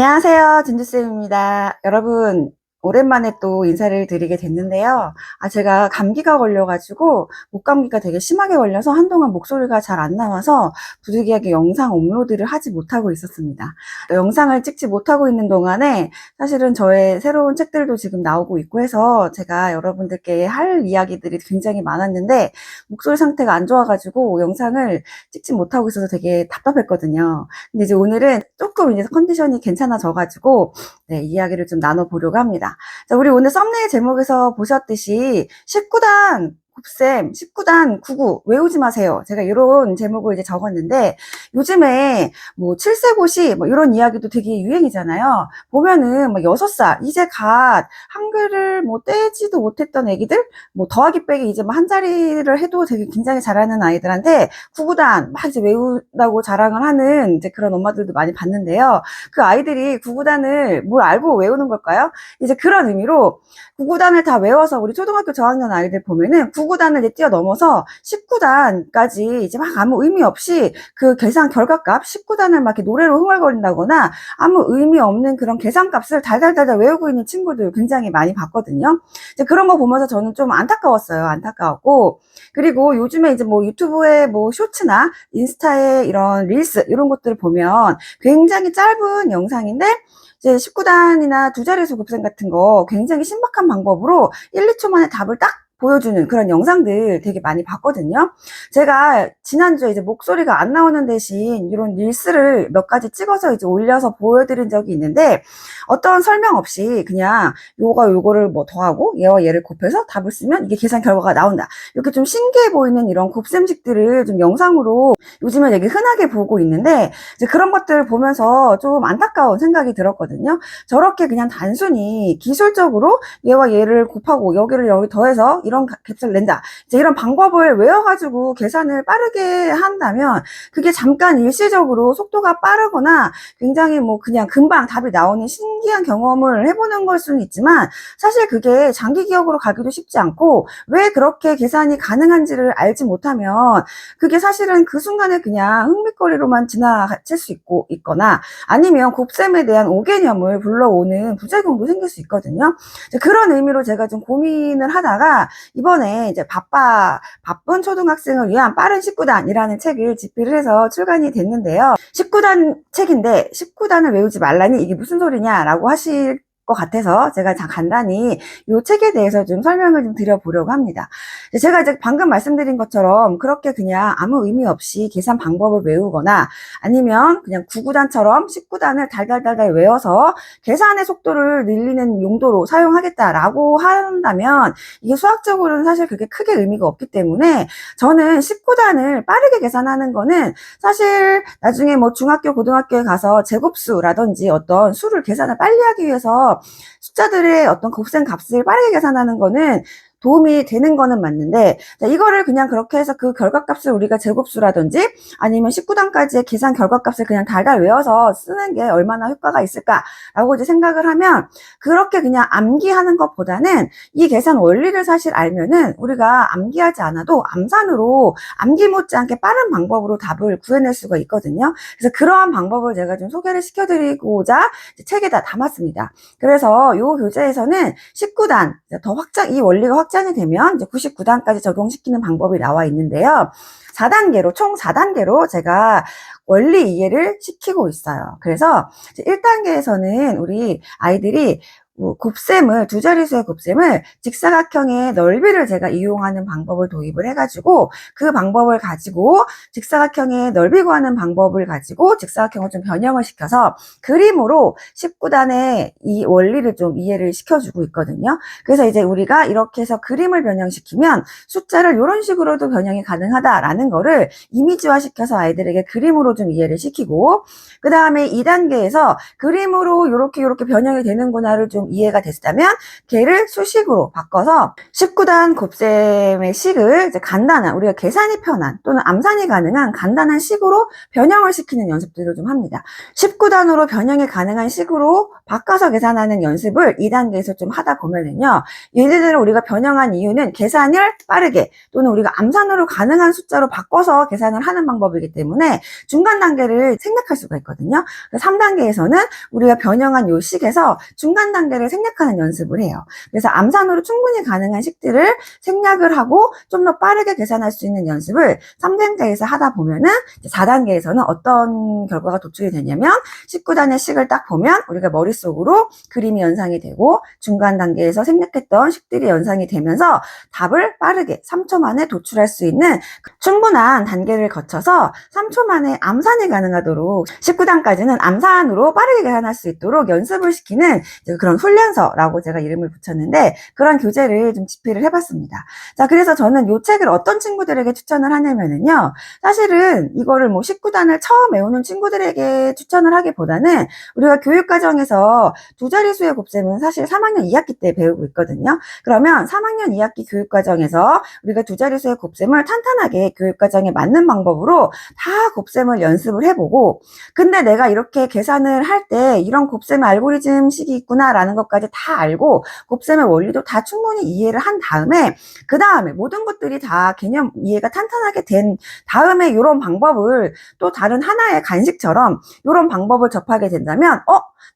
안녕하세요. 진주쌤입니다. 여러분, 오랜만에 또 인사를 드리게 됐는데요. 제가 감기가 걸려가지고, 목감기가 되게 심하게 걸려서 한동안 목소리가 잘 안 나와서 부득이하게 영상 업로드를 하지 못하고 있었습니다. 영상을 찍지 못하고 있는 동안에 사실은 저의 새로운 책들도 지금 나오고 있고 해서 제가 여러분들께 할 이야기들이 굉장히 많았는데, 목소리 상태가 안 좋아가지고 영상을 찍지 못하고 있어서 되게 답답했거든요. 근데 이제 오늘은 조금 이제 컨디션이 괜찮아져가지고, 네, 이야기를 좀 나눠보려고 합니다. 자, 우리 오늘 썸네일 제목에서 보셨듯이 19단 곱셈, 19단 99 외우지 마세요. 제가 이런 제목을 이제 적었는데 요즘에 뭐 7세고시 뭐 이런 이야기도 되게 유행이잖아요. 보면은 뭐 6살 이제 갓 한글을 뭐 떼지도 못했던 애기들 뭐 더하기 빼기 이제 뭐 한 자리를 해도 되게 굉장히 잘하는 아이들한테 99단 막 이제 외운다고 자랑을 하는 이제 그런 엄마들도 많이 봤는데요. 그 아이들이 99단을 뭘 알고 외우는 걸까요? 이제 그런 의미로 99단을 다 외워서 우리 초등학교 저학년 아이들 보면은 99단을 뛰어넘어서 19단까지 이제 막 아무 의미 없이 그 계산 결과값 19단을 막 이렇게 노래로 흥얼거린다거나 아무 의미 없는 그런 계산값을 달달달달 외우고 있는 친구들 굉장히 많이 봤거든요. 이제 그런 거 보면서 저는 좀 안타까웠어요. 안타까웠고, 그리고 요즘에 이제 뭐 유튜브에 뭐 쇼츠나 인스타에 이런 릴스 이런 것들을 보면 굉장히 짧은 영상인데 이제 19단이나 두 자릿수 곱셈 같은 거 굉장히 신박한 방법으로 1, 2초 만에 답을 딱 보여주는 그런 영상들 되게 많이 봤거든요. 제가 지난주에 이제 목소리가 안 나오는 대신 이런 릴스를 몇 가지 찍어서 이제 올려서 보여드린 적이 있는데 어떤 설명 없이 그냥 요거를 뭐 더하고 얘와 얘를 곱해서 답을 쓰면 이게 계산 결과가 나온다. 이렇게 좀 신기해 보이는 이런 곱셈식들을 좀 영상으로 요즘에 되게 흔하게 보고 있는데 이제 그런 것들을 보면서 좀 안타까운 생각이 들었거든요. 저렇게 그냥 단순히 기술적으로 얘와 얘를 곱하고 여기를 여기 더해서 이런 값을 낸다. 이제 이런 방법을 외워가지고 계산을 빠르게 한다면 그게 잠깐 일시적으로 속도가 빠르거나 굉장히 뭐 그냥 금방 답이 나오는 신기한 경험을 해보는 걸 수는 있지만 사실 그게 장기 기억으로 가기도 쉽지 않고 왜 그렇게 계산이 가능한지를 알지 못하면 그게 사실은 그 순간에 그냥 흥미거리로만 지나칠 수 있거나 아니면 곱셈에 대한 오개념을 불러오는 부작용도 생길 수 있거든요. 그런 의미로 제가 좀 고민을 하다가 이번에 이제 바쁜 초등학생을 위한 빠른 19단이라는 책을 집필을 해서 출간이 됐는데요. 19단 책인데 19단을 외우지 말라니 이게 무슨 소리냐라고 하실 것 같아서 제가 간단히 이 책에 대해서 좀 설명을 좀 드려보려고 합니다. 제가 이제 방금 말씀드린 것처럼 그렇게 그냥 아무 의미 없이 계산 방법을 외우거나 아니면 그냥 99단처럼 19단을 달달달달 외워서 계산의 속도를 늘리는 용도로 사용하겠다라고 한다면 이게 수학적으로는 사실 그렇게 크게 의미가 없기 때문에 저는 19단을 빠르게 계산하는 거는 사실 나중에 뭐 중학교, 고등학교에 가서 제곱수라든지 어떤 수를 계산을 빨리 하기 위해서 숫자들의 어떤 곱셈 값을 빠르게 계산하는 거는 도움이 되는 거는 맞는데 이거를 그냥 그렇게 해서 그 결과값을 우리가 제곱수라든지 아니면 19단까지의 계산 결과값을 그냥 달달 외워서 쓰는 게 얼마나 효과가 있을까라고 이제 생각을 하면 그렇게 그냥 암기하는 것보다는 이 계산 원리를 사실 알면은 우리가 암기하지 않아도 암산으로 암기 못지않게 빠른 방법으로 답을 구해낼 수가 있거든요. 그래서 그러한 방법을 제가 좀 소개를 시켜드리고자 책에다 담았습니다. 그래서 이 교재에서는 19단 더 이 원리가 확장이 되면 이제 99단까지 적용시키는 방법이 나와 있는데요. 4단계로, 총 4단계로 제가 원리 이해를 시키고 있어요. 그래서 1단계에서는 우리 아이들이 곱셈을, 두 자릿수의 곱셈을 직사각형의 넓이를 제가 이용하는 방법을 도입을 해가지고 그 방법을 가지고 직사각형의 넓이 구하는 방법을 가지고 직사각형을 좀 변형을 시켜서 그림으로 19단의 이 원리를 좀 이해를 시켜주고 있거든요. 그래서 이제 우리가 이렇게 해서 그림을 변형시키면 숫자를 이런 식으로도 변형이 가능하다라는 거를 이미지화 시켜서 아이들에게 그림으로 좀 이해를 시키고 그 다음에 2단계에서 그림으로 이렇게 변형이 되는구나를 좀 좀 이해가 됐다면 걔를 수식으로 바꿔서 19단 곱셈의 식을 이제 간단한, 우리가 계산이 편한 또는 암산이 가능한 간단한 식으로 변형을 시키는 연습들을 좀 합니다. 19단으로 변형이 가능한 식으로 바꿔서 계산하는 연습을 2단계에서 좀 하다 보면은요, 얘네들을 우리가 변형한 이유는 계산을 빠르게 또는 우리가 암산으로 가능한 숫자로 바꿔서 계산을 하는 방법이기 때문에 중간 단계를 생략할 수가 있거든요. 3단계에서는 우리가 변형한 요 식에서 중간 단계를 생략하는 연습을 해요. 그래서 암산으로 충분히 가능한 식들을 생략을 하고 좀 더 빠르게 계산할 수 있는 연습을 3단계에서 하다 보면은 4단계에서는 어떤 결과가 도출이 되냐면 19단의 식을 딱 보면 우리가 머릿속으로 그림이 연상이 되고 중간 단계에서 생략했던 식들이 연상이 되면서 답을 빠르게 3초 만에 도출할 수 있는 충분한 단계를 거쳐서 3초 만에 암산이 가능하도록 19단까지는 암산으로 빠르게 계산할 수 있도록 연습을 시키는 그런 훈련서라고 제가 이름을 붙였는데, 그런 교재를 좀 집필을 해봤습니다. 자, 그래서 저는 이 책을 어떤 친구들에게 추천을 하냐면은요, 사실은 이거를 뭐 19단을 처음 외우는 친구들에게 추천을 하기보다는 우리가 교육과정에서 두 자릿수의 곱셈은 사실 3학년 2학기 때 배우고 있거든요. 그러면 3학년 2학기 교육과정에서 우리가 두 자릿수의 곱셈을 탄탄하게 교육과정에 맞는 방법으로 다 곱셈을 연습을 해보고, 근데 내가 이렇게 계산을 할 때 이런 곱셈의 알고리즘식이 있구나 라는 것까지 다 알고 곱셈의 원리도 다 충분히 이해를 한 다음에, 그 다음에 모든 것들이 다 개념 이해가 탄탄하게 된 다음에 이런 방법을 또 다른 하나의 간식처럼 이런 방법을 접하게 된다면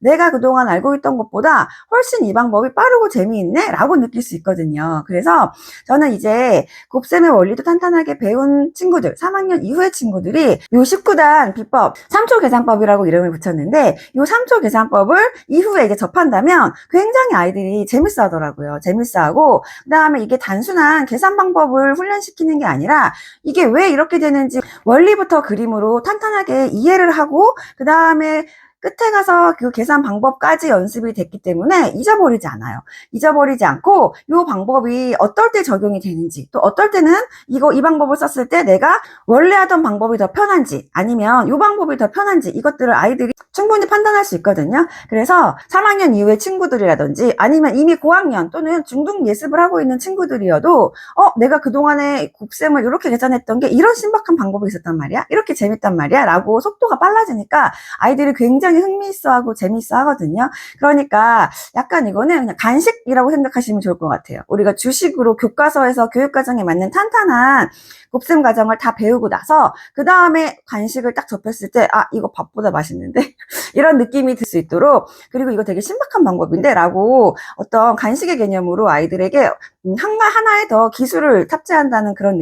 내가 그동안 알고 있던 것보다 훨씬 이 방법이 빠르고 재미있네 라고 느낄 수 있거든요. 그래서 저는 이제 곱셈의 원리도 탄탄하게 배운 친구들, 3학년 이후의 친구들이 요 19단 비법 3초 계산법이라고 이름을 붙였는데, 요 3초 계산법을 이후에 이제 접한다면 굉장히 아이들이 재밌어 하더라고요. 재밌어 하고, 그 다음에 이게 단순한 계산 방법을 훈련시키는 게 아니라 이게 왜 이렇게 되는지 원리부터 그림으로 탄탄하게 이해를 하고, 그 다음에 끝에 가서 그 계산 방법까지 연습이 됐기 때문에 잊어버리지 않아요. 잊어버리지 않고 이 방법이 어떨 때 적용이 되는지, 또 어떨 때는 이 방법을 썼을 때 내가 원래 하던 방법이 더 편한지 아니면 이 방법이 더 편한지, 이것들을 아이들이 충분히 판단할 수 있거든요. 그래서 3학년 이후의 친구들이라든지 아니면 이미 고학년 또는 중등 예습을 하고 있는 친구들이어도 내가 그동안에 곱셈을 이렇게 계산했던 게 이런 신박한 방법이 있었단 말이야, 이렇게 재밌단 말이야 라고 속도가 빨라지니까 아이들이 굉장히 흥미있어하고 재미있어 하거든요. 그러니까 약간 이거는 그냥 간식이라고 생각하시면 좋을 것 같아요. 우리가 주식으로 교과서에서 교육과정에 맞는 탄탄한 곱셈 과정을 다 배우고 나서 그 다음에 간식을 딱 접했을 때 이거 밥보다 맛있는데 이런 느낌이 들 수 있도록, 그리고 이거 되게 신박한 방법인데 라고 어떤 간식의 개념으로 아이들에게 하나의 더 기술을 탑재한다는 그런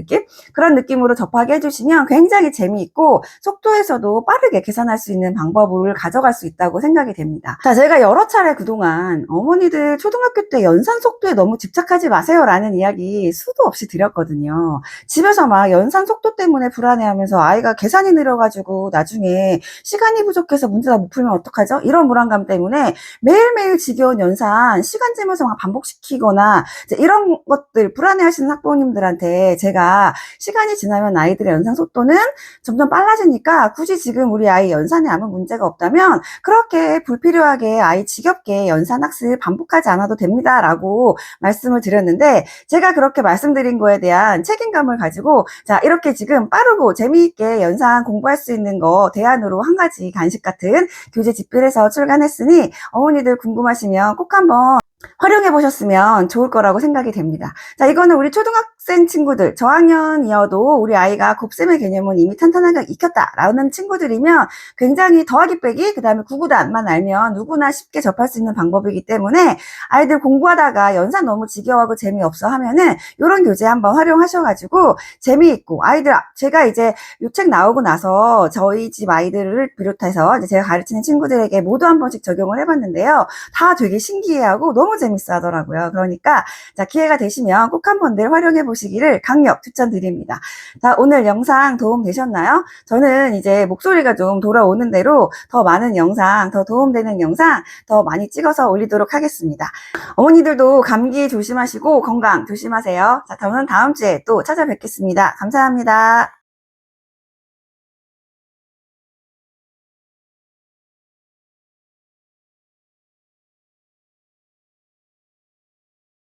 느낌으로 접하게 해주시면 굉장히 재미있고 속도에서도 빠르게 계산할 수 있는 방법을 가져갈 수 있다고 생각이 됩니다. 자, 제가 여러 차례 그동안 어머니들 초등학교 때 연산 속도에 너무 집착하지 마세요 라는 이야기 수도 없이 드렸거든요. 집에서 막 연산 속도 때문에 불안해하면서 아이가 계산이 느려가지고 나중에 시간이 부족해서 문제가 못 풀면 어떡하죠? 이런 불안감 때문에 매일매일 지겨운 연산 시간 재면서 막 반복시키거나 이런 것들 불안해하시는 학부모님들한테 제가 시간이 지나면 아이들의 연산 속도는 점점 빨라지니까 굳이 지금 우리 아이 연산에 아무 문제가 없다면 그렇게 불필요하게 아이 지겹게 연산 학습 반복하지 않아도 됩니다 라고 말씀을 드렸는데, 제가 그렇게 말씀드린 거에 대한 책임감을 가지고 자, 이렇게 지금 빠르고 재미있게 연산 공부할 수 있는 거 대안으로 한 가지 간식 같은 교재 집필해서 출간했으니 어머니들 궁금하시면 꼭 한번 활용해 보셨으면 좋을 거라고 생각이 됩니다. 자, 이거는 우리 초등학생 친구들, 저학년이어도 우리 아이가 곱셈의 개념은 이미 탄탄하게 익혔다라는 친구들이면 굉장히 더하기 빼기, 그 다음에 구구단만 알면 누구나 쉽게 접할 수 있는 방법이기 때문에 아이들 공부하다가 연산 너무 지겨워하고 재미없어 하면은 이런 교재 한번 활용하셔가지고 재미있고, 아이들, 제가 이제 이 책 나오고 나서 저희 집 아이들을 비롯해서 이제 제가 가르치는 친구들에게 모두 한 번씩 적용을 해봤는데요. 다 되게 신기해하고 너무 재밌어 하더라고요. 그러니까 자, 기회가 되시면 꼭 한 번들 활용해 보시기를 강력 추천드립니다. 자, 오늘 영상 도움 되셨나요? 저는 이제 목소리가 좀 돌아오는 대로 더 많은 영상, 더 도움되는 영상 더 많이 찍어서 올리도록 하겠습니다. 어머니들도 감기 조심하시고 건강 조심하세요. 자, 저는 다음 주에 또 찾아뵙겠습니다. 감사합니다.